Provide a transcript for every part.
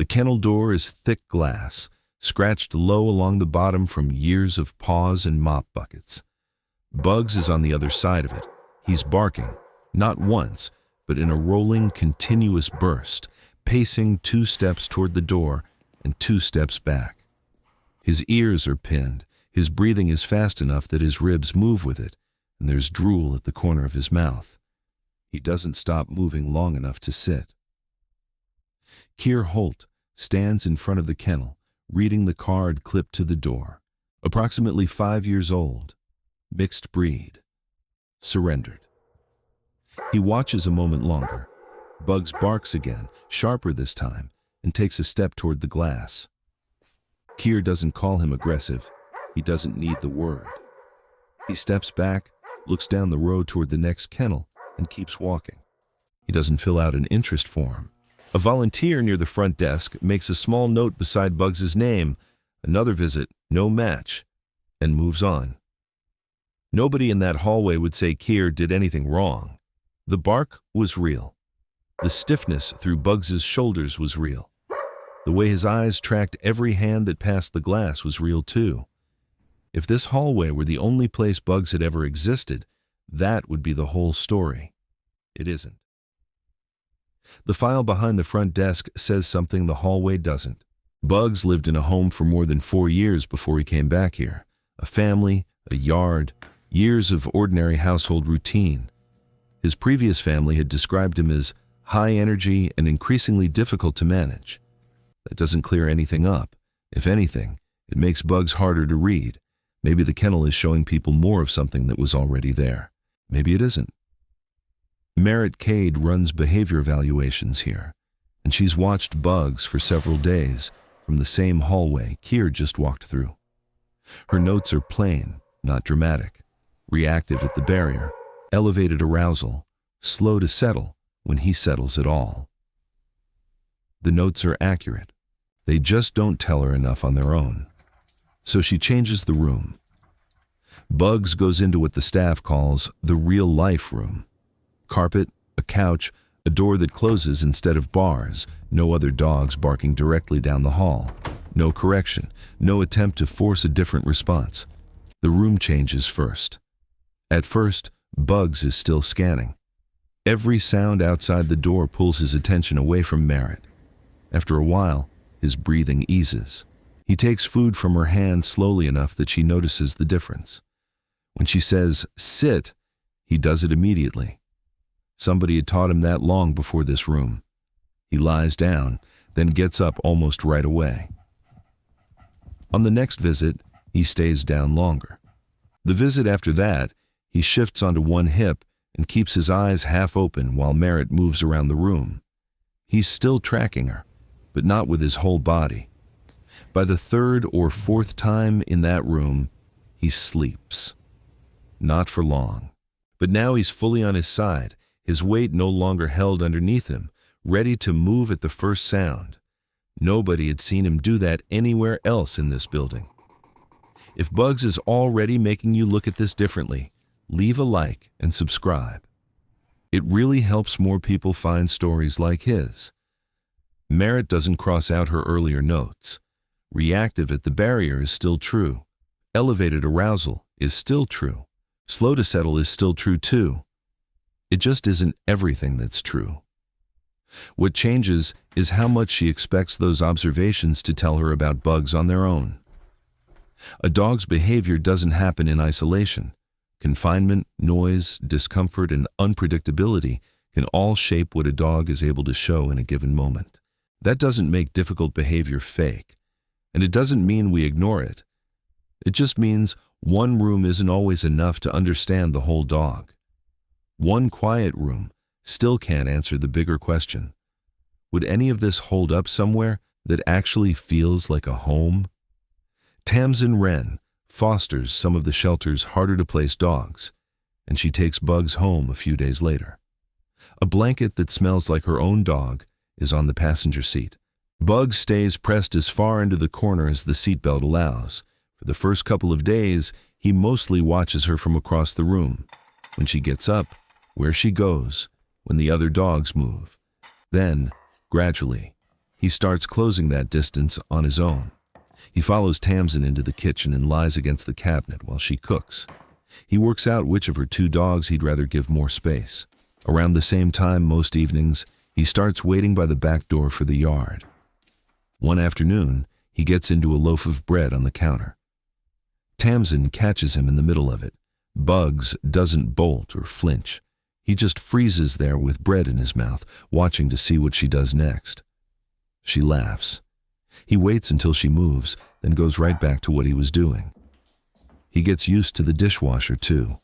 The kennel door is thick glass, scratched low along the bottom from years of paws and mop buckets. Bugs is on the other side of it. He's barking, not once, but in a rolling, continuous burst, pacing 2 steps toward the door and 2 steps back. His ears are pinned. His breathing is fast enough that his ribs move with it, and there's drool at the corner of his mouth. He doesn't stop moving long enough to sit. Keir Holt stands in front of the kennel, reading the card clipped to the door. Approximately 5 years old. Mixed breed. Surrendered. He watches a moment longer. Bugs barks again, sharper this time, and takes a step toward the glass. Keir doesn't call him aggressive. He doesn't need the word. He steps back, looks down the road toward the next kennel, and keeps walking. He doesn't fill out an interest form. A volunteer near the front desk makes a small note beside Bugs's name, another visit, no match, and moves on. Nobody in that hallway would say Keir did anything wrong. The bark was real. The stiffness through Bugs's shoulders was real. The way his eyes tracked every hand that passed the glass was real too. If this hallway were the only place Bugs had ever existed, that would be the whole story. It isn't. The file behind the front desk says something the hallway doesn't. Bugs lived in a home for more than 4 years before he came back here. A family, a yard, years of ordinary household routine. His previous family had described him as high energy and increasingly difficult to manage. That doesn't clear anything up. If anything, it makes Bugs harder to read. Maybe the kennel is showing people more of something that was already there. Maybe it isn't. Merritt Cade runs behavior evaluations here, and she's watched Bugs for several days from the same hallway Keir just walked through. Her notes are plain, not dramatic. Reactive at the barrier, elevated arousal, slow to settle when he settles at all. The notes are accurate. They just don't tell her enough on their own. So she changes the room. Bugs goes into what the staff calls the real-life room. Carpet, a couch, a door that closes instead of bars, no other dogs barking directly down the hall. No correction, no attempt to force a different response. The room changes first. At first, Bugs is still scanning. Every sound outside the door pulls his attention away from Merritt. After a while, his breathing eases. He takes food from her hand slowly enough that she notices the difference. When she says, "Sit," he does it immediately. Somebody had taught him that long before this room. He lies down, then gets up almost right away. On the next visit, he stays down longer. The visit after that, he shifts onto one hip and keeps his eyes half open while Merritt moves around the room. He's still tracking her, but not with his whole body. By the 3rd or 4th time in that room, he sleeps. Not for long. But now he's fully on his side, his weight no longer held underneath him, ready to move at the first sound. Nobody had seen him do that anywhere else in this building. If Bugs is already making you look at this differently, leave a like and subscribe. It really helps more people find stories like his. Merritt doesn't cross out her earlier notes. Reactive at the barrier is still true. Elevated arousal is still true. Slow to settle is still true too. It just isn't everything that's true. What changes is how much she expects those observations to tell her about Bugs on their own. A dog's behavior doesn't happen in isolation. Confinement, noise, discomfort, and unpredictability can all shape what a dog is able to show in a given moment. That doesn't make difficult behavior fake, and it doesn't mean we ignore it. It just means one room isn't always enough to understand the whole dog. One quiet room still can't answer the bigger question. Would any of this hold up somewhere that actually feels like a home? Tamsin Wren fosters some of the shelter's harder-to-place dogs, and she takes Bugs home a few days later. A blanket that smells like her own dog is on the passenger seat. Bugs stays pressed as far into the corner as the seatbelt allows. For the first couple of days, he mostly watches her from across the room. When she gets up, where she goes, when the other dogs move. Then, gradually, he starts closing that distance on his own. He follows Tamsin into the kitchen and lies against the cabinet while she cooks. He works out which of her two dogs he'd rather give more space. Around the same time most evenings, he starts waiting by the back door for the yard. One afternoon, he gets into a loaf of bread on the counter. Tamsin catches him in the middle of it. Bugs doesn't bolt or flinch. He just freezes there with bread in his mouth, watching to see what she does next. She laughs. He waits until she moves, then goes right back to what he was doing. He gets used to the dishwasher, too.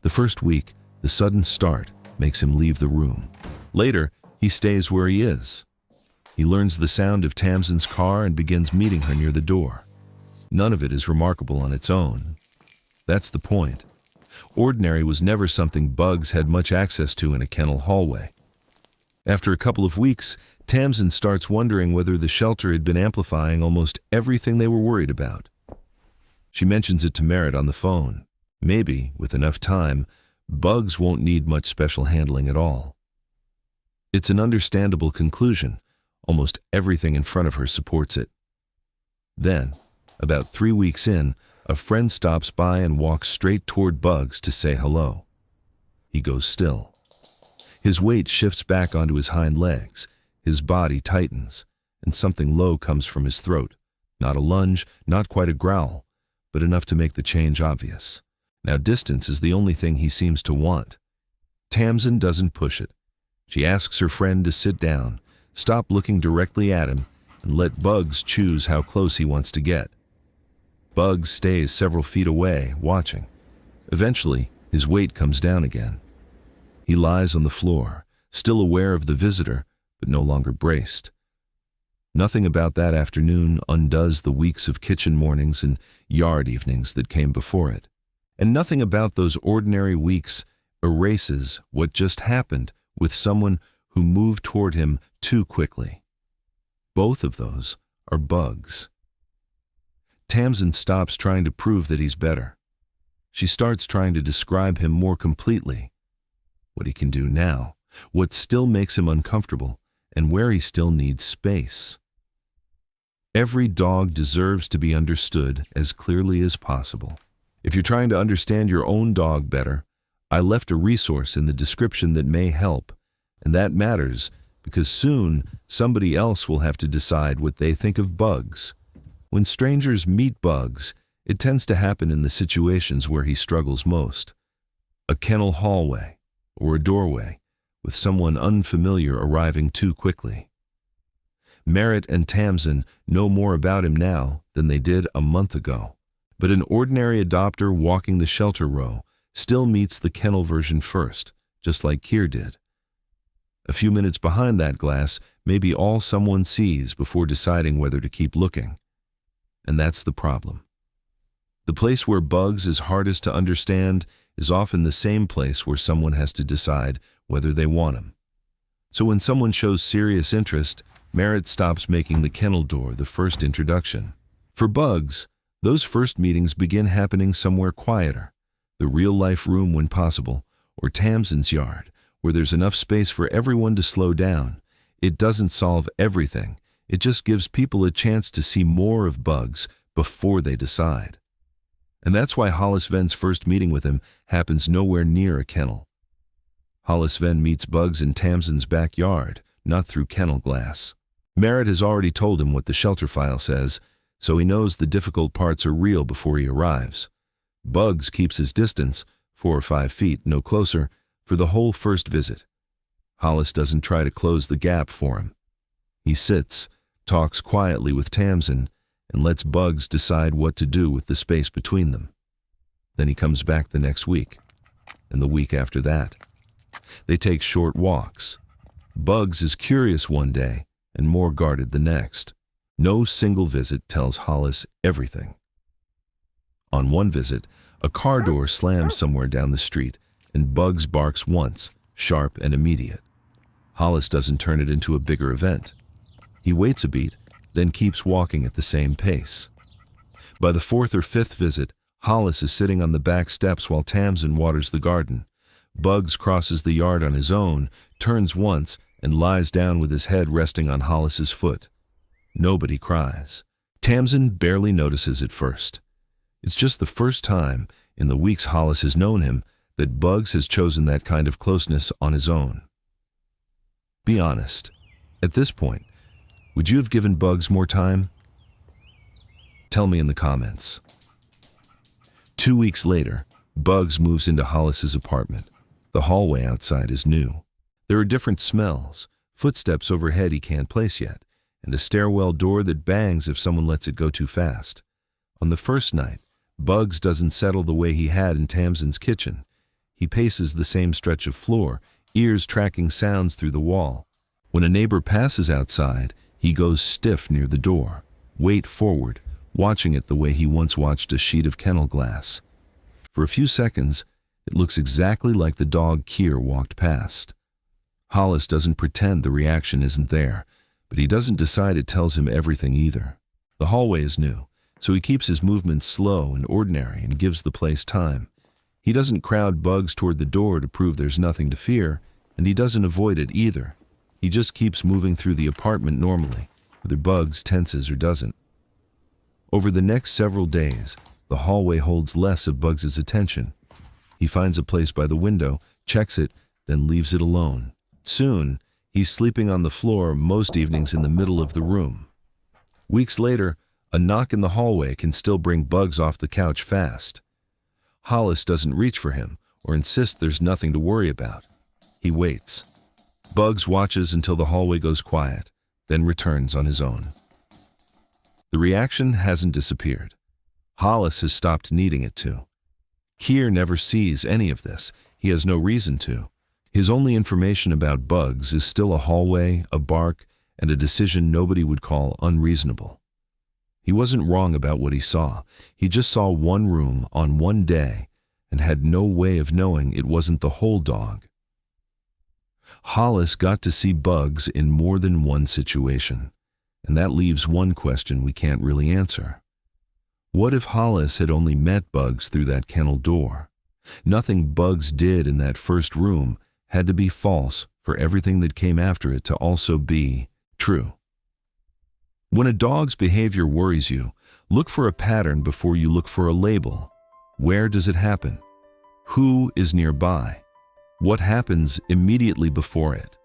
The first week, the sudden start makes him leave the room. Later, he stays where he is. He learns the sound of Tamsin's car and begins meeting her near the door. None of it is remarkable on its own. That's the point. Ordinary was never something Bugs had much access to in a kennel hallway. After a couple of weeks, Tamsin starts wondering whether the shelter had been amplifying almost everything they were worried about. She mentions it to Merritt on the phone. Maybe, with enough time, Bugs won't need much special handling at all. It's an understandable conclusion. Almost everything in front of her supports it. Then, about 3 weeks in, a friend stops by and walks straight toward Bugs to say hello. He goes still. His weight shifts back onto his hind legs, his body tightens, and something low comes from his throat. Not a lunge, not quite a growl, but enough to make the change obvious. Now distance is the only thing he seems to want. Tamsin doesn't push it. She asks her friend to sit down, stop looking directly at him, and let Bugs choose how close he wants to get. Bugs stays several feet away, watching. Eventually, his weight comes down again. He lies on the floor, still aware of the visitor, but no longer braced. Nothing about that afternoon undoes the weeks of kitchen mornings and yard evenings that came before it. And nothing about those ordinary weeks erases what just happened with someone who moved toward him too quickly. Both of those are Bugs. Tamsin stops trying to prove that he's better. She starts trying to describe him more completely. What he can do now, what still makes him uncomfortable, and where he still needs space. Every dog deserves to be understood as clearly as possible. If you're trying to understand your own dog better, I left a resource in the description that may help, and that matters because soon somebody else will have to decide what they think of Bugs. When strangers meet Bugs, it tends to happen in the situations where he struggles most. A kennel hallway, or a doorway, with someone unfamiliar arriving too quickly. Merritt and Tamsin know more about him now than they did a month ago, but an ordinary adopter walking the shelter row still meets the kennel version first, just like Keir did. A few minutes behind that glass may be all someone sees before deciding whether to keep looking. And that's the problem. The place where Bugs is hardest to understand is often the same place where someone has to decide whether they want him. So when someone shows serious interest, Merritt stops making the kennel door the first introduction. For Bugs, those first meetings begin happening somewhere quieter, the real-life room when possible, or Tamsin's yard, where there's enough space for everyone to slow down. It doesn't solve everything. It just gives people a chance to see more of Bugs before they decide. And that's why Hollis Ven's first meeting with him happens nowhere near a kennel. Hollis Ven meets Bugs in Tamsin's backyard, not through kennel glass. Merritt has already told him what the shelter file says, so he knows the difficult parts are real before he arrives. Bugs keeps his distance, 4 or 5 feet, no closer, for the whole first visit. Hollis doesn't try to close the gap for him. He sits, talks quietly with Tamsin, and lets Bugs decide what to do with the space between them. Then he comes back the next week, and the week after that. They take short walks. Bugs is curious one day and more guarded the next. No single visit tells Hollis everything. On one visit, a car door slams somewhere down the street, and Bugs barks once, sharp and immediate. Hollis doesn't turn it into a bigger event. He waits a beat, then keeps walking at the same pace. By the 4th or 5th visit, Hollis is sitting on the back steps while Tamsin waters the garden. Bugs crosses the yard on his own, turns once, and lies down with his head resting on Hollis's foot. Nobody cries. Tamsin barely notices at first. It's just the first time in the weeks Hollis has known him that Bugs has chosen that kind of closeness on his own. Be honest. At this point, would you have given Bugs more time? Tell me in the comments. 2 weeks later, Bugs moves into Hollis's apartment. The hallway outside is new. There are different smells, footsteps overhead he can't place yet, and a stairwell door that bangs if someone lets it go too fast. On the first night, Bugs doesn't settle the way he had in Tamsin's kitchen. He paces the same stretch of floor, ears tracking sounds through the wall. When a neighbor passes outside, he goes stiff near the door, weight forward, watching it the way he once watched a sheet of kennel glass. For a few seconds, it looks exactly like the dog Kier walked past. Hollis doesn't pretend the reaction isn't there, but he doesn't decide it tells him everything either. The hallway is new, so he keeps his movements slow and ordinary and gives the place time. He doesn't crowd Bugs toward the door to prove there's nothing to fear, and he doesn't avoid it either. He just keeps moving through the apartment normally, whether Bugs tenses or doesn't. Over the next several days, the hallway holds less of Bugs's attention. He finds a place by the window, checks it, then leaves it alone. Soon, he's sleeping on the floor most evenings in the middle of the room. Weeks later, a knock in the hallway can still bring Bugs off the couch fast. Hollis doesn't reach for him or insist there's nothing to worry about. He waits. Bugs watches until the hallway goes quiet, then returns on his own. The reaction hasn't disappeared. Hollis has stopped needing it to. Kier never sees any of this. He has no reason to. His only information about Bugs is still a hallway, a bark, and a decision nobody would call unreasonable. He wasn't wrong about what he saw. He just saw one room on one day and had no way of knowing it wasn't the whole dog. Hollis got to see Bugs in more than one situation, and that leaves one question we can't really answer. What if Hollis had only met Bugs through that kennel door? Nothing Bugs did in that first room had to be false for everything that came after it to also be true. When a dog's behavior worries you, look for a pattern before you look for a label. Where does it happen? Who is nearby? What happens immediately before it?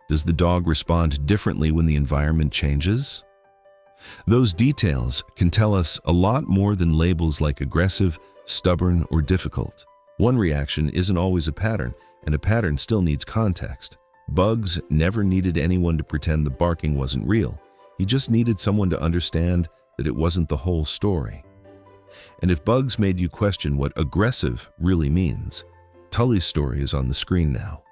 Does the dog respond differently when the environment changes? Those details can tell us a lot more than labels like aggressive, stubborn, or difficult. One reaction isn't always a pattern, and a pattern still needs context. Bugs never needed anyone to pretend the barking wasn't real. He just needed someone to understand that it wasn't the whole story. And if Bugs made you question what aggressive really means, Tully's story is on the screen now.